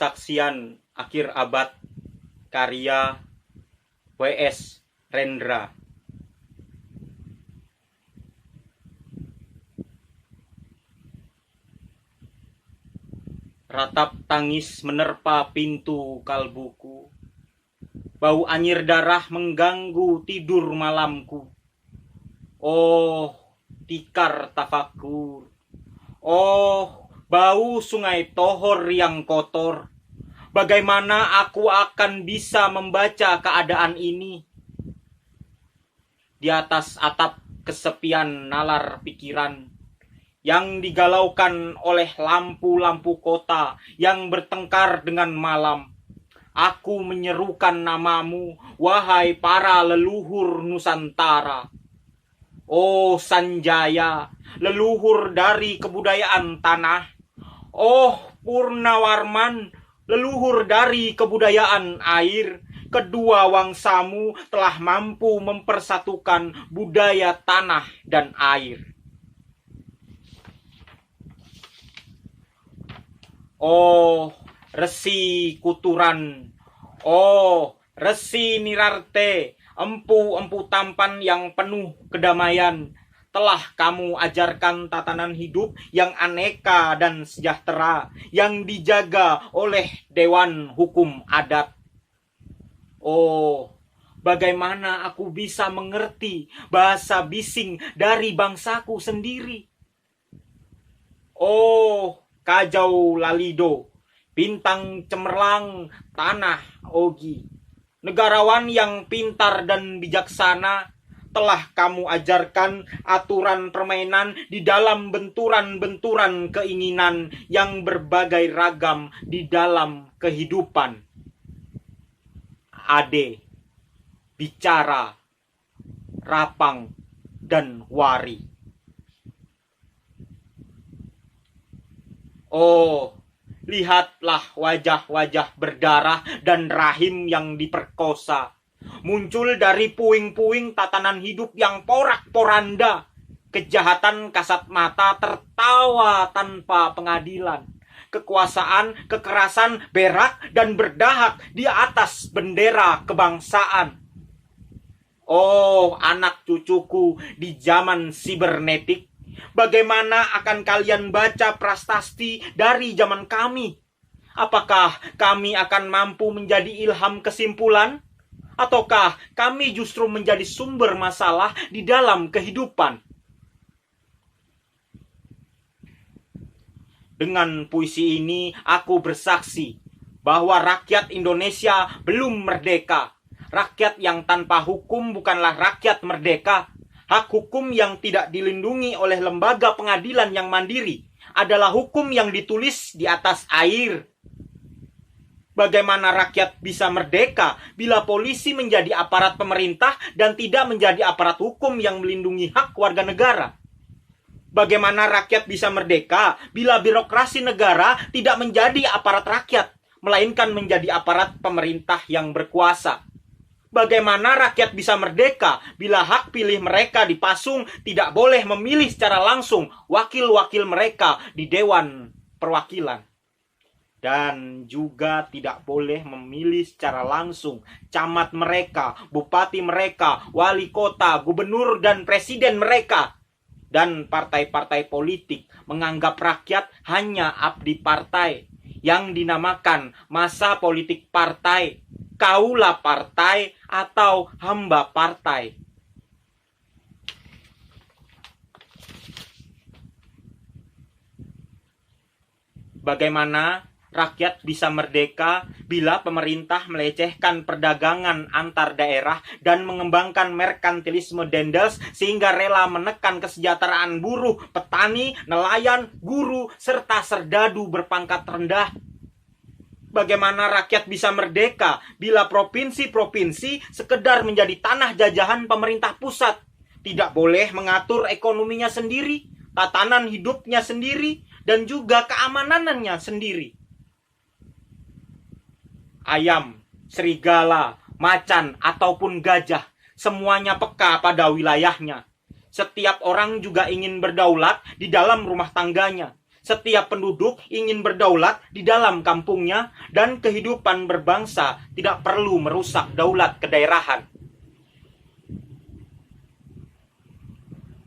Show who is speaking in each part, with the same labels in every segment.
Speaker 1: Saksian Akhir Abad, karya W.S. Rendra. Ratap tangis menerpa pintu kalbuku. Bau anyir darah mengganggu tidur malamku. Oh, tikar tafakur. Oh, bau sungai Tohor yang kotor. Bagaimana aku akan bisa membaca keadaan ini? Di atas atap kesepian nalar pikiran yang digalaukan oleh lampu-lampu kota yang bertengkar dengan malam. Aku menyerukan namamu, wahai para leluhur Nusantara. Oh Sanjaya, leluhur dari kebudayaan tanah. Oh Purnawarman, leluhur dari kebudayaan air. Kedua wangsamu telah mampu mempersatukan budaya tanah dan air. Oh Resi Kuturan, oh Resi Nirarte, empu-empu tampan yang penuh kedamaian, telah kamu ajarkan tatanan hidup yang aneka dan sejahtera, yang dijaga oleh Dewan Hukum Adat. Oh, bagaimana aku bisa mengerti bahasa bising dari bangsaku sendiri? Oh, Kajau Lalido, bintang cemerlang tanah Ogi, negarawan yang pintar dan bijaksana, telah kamu ajarkan aturan permainan di dalam benturan-benturan keinginan yang berbagai ragam di dalam kehidupan. Ade, bicara, rapang, dan wari. Oh, lihatlah wajah-wajah berdarah dan rahim yang diperkosa. Muncul dari puing-puing tatanan hidup yang porak-poranda. Kejahatan kasat mata tertawa tanpa pengadilan. Kekuasaan, kekerasan berak dan berdahak di atas bendera kebangsaan. Oh, anak cucuku di zaman sibernetik, bagaimana akan kalian baca prasasti dari zaman kami? Apakah kami akan mampu menjadi ilham kesimpulan? Ataukah kami justru menjadi sumber masalah di dalam kehidupan? Dengan puisi ini aku bersaksi bahwa rakyat Indonesia belum merdeka. Rakyat yang tanpa hukum bukanlah rakyat merdeka. Hak hukum yang tidak dilindungi oleh lembaga pengadilan yang mandiri adalah hukum yang ditulis di atas air. Bagaimana rakyat bisa merdeka bila polisi menjadi aparat pemerintah dan tidak menjadi aparat hukum yang melindungi hak warga negara? Bagaimana rakyat bisa merdeka bila birokrasi negara tidak menjadi aparat rakyat, melainkan menjadi aparat pemerintah yang berkuasa? Bagaimana rakyat bisa merdeka bila hak pilih mereka dipasung tidak boleh memilih secara langsung wakil-wakil mereka di Dewan Perwakilan? Dan juga tidak boleh memilih secara langsung camat mereka, bupati mereka, wali kota, gubernur, dan presiden mereka. Dan partai-partai politik menganggap rakyat hanya abdi partai yang dinamakan masa politik partai, kaula partai, atau hamba partai. Bagaimana rakyat bisa merdeka bila pemerintah melecehkan perdagangan antar daerah dan mengembangkan merkantilisme Dendels sehingga rela menekan kesejahteraan buruh, petani, nelayan, guru, serta serdadu berpangkat rendah? Bagaimana rakyat bisa merdeka bila provinsi-provinsi sekedar menjadi tanah jajahan pemerintah pusat, tidak boleh mengatur ekonominya sendiri, tatanan hidupnya sendiri, dan juga keamanannya sendiri? Ayam, serigala, macan, ataupun gajah, semuanya peka pada wilayahnya. Setiap orang juga ingin berdaulat di dalam rumah tangganya. Setiap penduduk ingin berdaulat di dalam kampungnya, dan kehidupan berbangsa tidak perlu merusak daulat kedaerahan.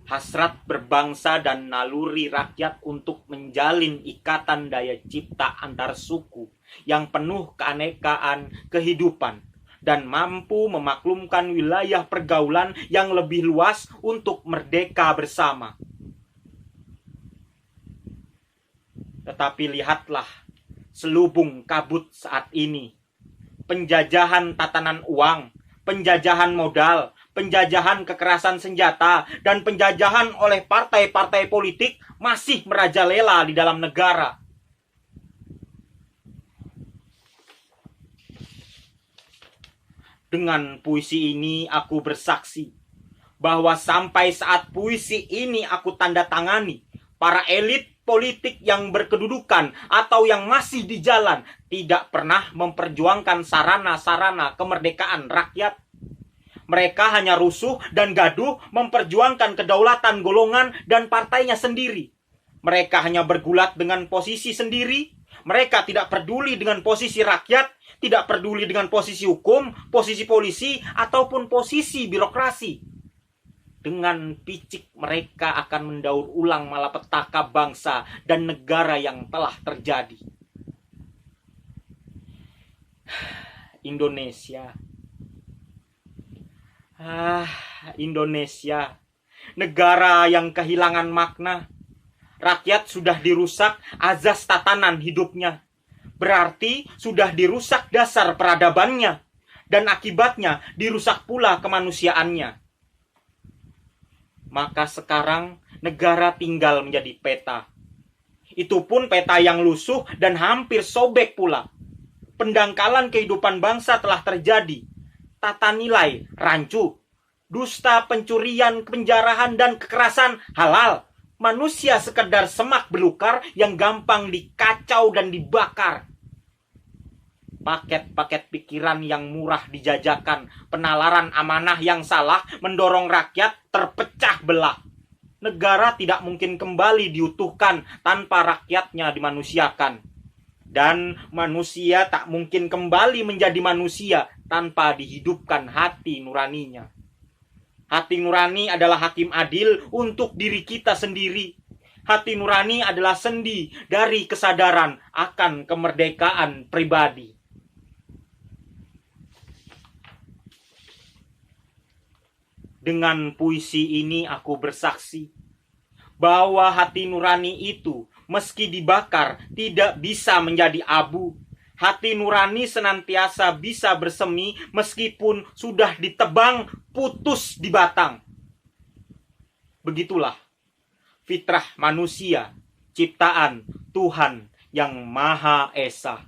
Speaker 1: Hasrat berbangsa dan naluri rakyat untuk menjalin ikatan daya cipta antar suku yang penuh keanekaan kehidupan dan mampu memaklumkan wilayah pergaulan yang lebih luas untuk merdeka bersama. Tetapi lihatlah selubung kabut saat ini. Penjajahan tatanan uang, penjajahan modal, penjajahan kekerasan senjata, dan penjajahan oleh partai-partai politik masih merajalela di dalam negara. Dengan puisi ini aku bersaksi bahwa sampai saat puisi ini aku tanda tangani, para elit politik yang berkedudukan atau yang masih di jalan tidak pernah memperjuangkan sarana-sarana kemerdekaan rakyat. Mereka hanya rusuh dan gaduh memperjuangkan kedaulatan golongan dan partainya sendiri. Mereka hanya bergulat dengan posisi sendiri. Mereka tidak peduli dengan posisi rakyat, tidak peduli dengan posisi hukum, posisi polisi, ataupun posisi birokrasi. Dengan picik mereka akan mendaur ulang malapetaka bangsa dan negara yang telah terjadi. Indonesia. Indonesia. Negara yang kehilangan makna. Rakyat sudah dirusak azas tatanan hidupnya. Berarti sudah dirusak dasar peradabannya. Dan akibatnya dirusak pula kemanusiaannya. Maka sekarang negara tinggal menjadi peta. Itu pun peta yang lusuh dan hampir sobek pula. Pendangkalan kehidupan bangsa telah terjadi. Tata nilai rancu, dusta, pencurian, penjarahan, dan kekerasan halal. Manusia sekedar semak belukar yang gampang dikacau dan dibakar. Paket-paket pikiran yang murah dijajakan, penalaran amanah yang salah mendorong rakyat terpecah belah. Negara tidak mungkin kembali diutuhkan tanpa rakyatnya dimanusiakan. Dan manusia tak mungkin kembali menjadi manusia tanpa dihidupkan hati nuraninya. Hati nurani adalah hakim adil untuk diri kita sendiri. Hati nurani adalah sendi dari kesadaran akan kemerdekaan pribadi. Dengan puisi ini aku bersaksi bahwa hati nurani itu meski dibakar tidak bisa menjadi abu. Hati nurani senantiasa bisa bersemi meskipun sudah ditebang putus di batang. Begitulah fitrah manusia, ciptaan Tuhan yang Maha Esa.